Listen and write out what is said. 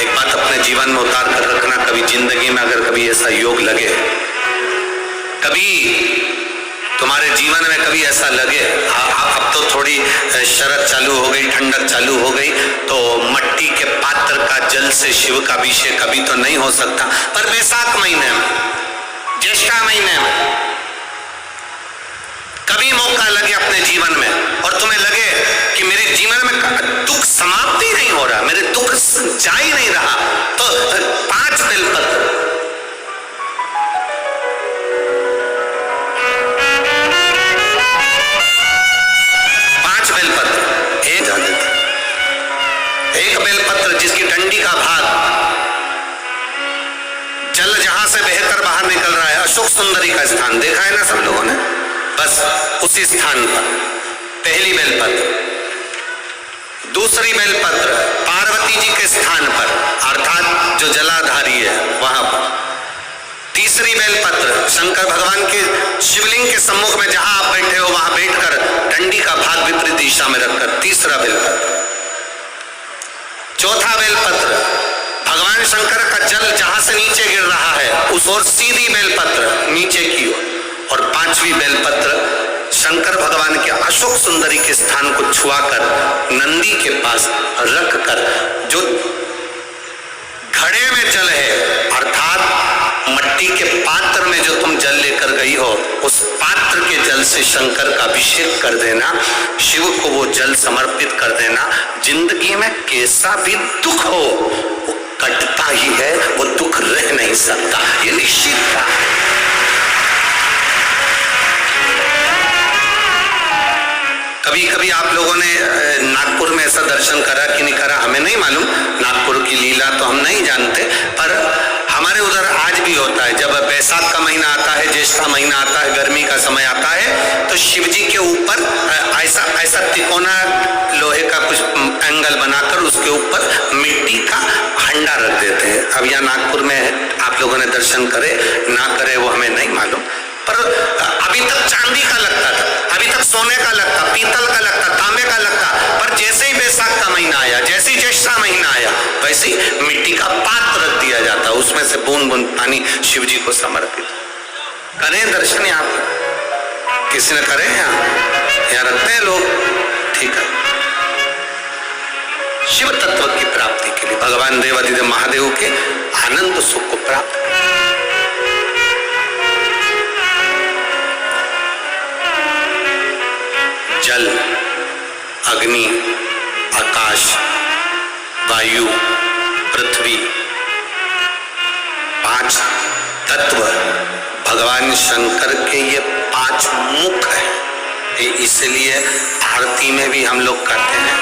एक बात अपने जीवन में उतार कर रखना, कभी जिंदगी में अगर कभी ऐसा योग लगे, कभी तुम्हारे जीवन में कभी ऐसा लगे, अब तो थोड़ी शरद चालू हो गई, ठंडक चालू हो गई, तो मट्टी के पात्र का जल से शिव का अभिषेक कभी तो नहीं हो सकता, पर वैशाख महीने में, ज्येष्ठा महीने में कभी मौका लगे अपने जीवन में और तुम्हें लगे कि मेरे जीवन में दुख समाप्त ही नहीं हो रहा, मेरे दुख जा ही नहीं रहा, तो 5 बेलपत्र, एक बेलपत्र जिसकी डंडी का भाग जल जहां से बहकर बाहर निकल रहा है, अशोक सुंदरी का स्थान देखा है ना सब लोगों ने, बस उसी स्थान पर पहली बेलपत्र। दूसरी बेलपत्र पार्वती जी के स्थान पर, अर्थात जो जलाधारी है वहां पर। तीसरी बेलपत्र शंकर भगवान के शिवलिंग के सम्मुख में जहां आप बैठे हो वहां बैठकर डंडी का भाग विपरीत दिशा में रखकर, तीसरा बेलपत्र। चौथा बेलपत्र भगवान शंकर का जल जहां से नीचे गिर रहा है उस ओर सीधी बेलपत्र नीचे की ओर, और 5वीं बेलपत्र शंकर भगवान के अशोक सुंदरी के स्थान को छुआकर नंदी के पास रखकर, जो घड़े में जल है अर्थात मट्टी के पात्र में जो तुम जल लेकर गई हो, उस पात्र के जल से शंकर का अभिषेक कर देना, शिव को वो जल समर्पित कर देना। जिंदगी में कैसा भी दुख हो वो कटता ही है, वो दुख रह नहीं सकता, ये निश्चित था। कभी कभी आप लोगों ने नागपुर में ऐसा दर्शन करा कि नहीं करा हमें नहीं मालूम, नागपुर की लीला तो हम नहीं जानते, पर हमारे उधर आज भी होता है। जब बैसाख का महीना आता है, ज्येष्ठा महीना आता है, गर्मी का समय आता है, तो शिव जी के ऊपर ऐसा तिकोना लोहे का कुछ एंगल बनाकर उसके ऊपर मिट्टी का हंडा रख देते हैं। अब यहाँ नागपुर में आप लोगों ने दर्शन करे ना करे वो हमें नहीं मालूम, पर अभी तक चांदी का लगता था, अभी तक सोने का लगता, पीतल का लगता, तांबे का लगता, पर जैसे ही बैसाख का महीना आया, जैसे ही ज्येष्ठा महीना आया, वैसे ही मिट्टी का पात्र रख दिया जाता, उसमें से बूंद बूंद पानी शिव जी को समर्पित। करें दर्शन यहाँ पर, किसी ने करे यहाँ रखते हैं लोग, ठीक है। शिव तत्व की प्राप्ति के लिए भगवान देवादिदेव महादेव के आनंद सुख को प्राप्त करें। जल, अग्नि, आकाश, वायु, पृथ्वी, 5 तत्व भगवान शंकर के ये 5 मुख है। इसलिए आरती में भी हम लोग करते हैं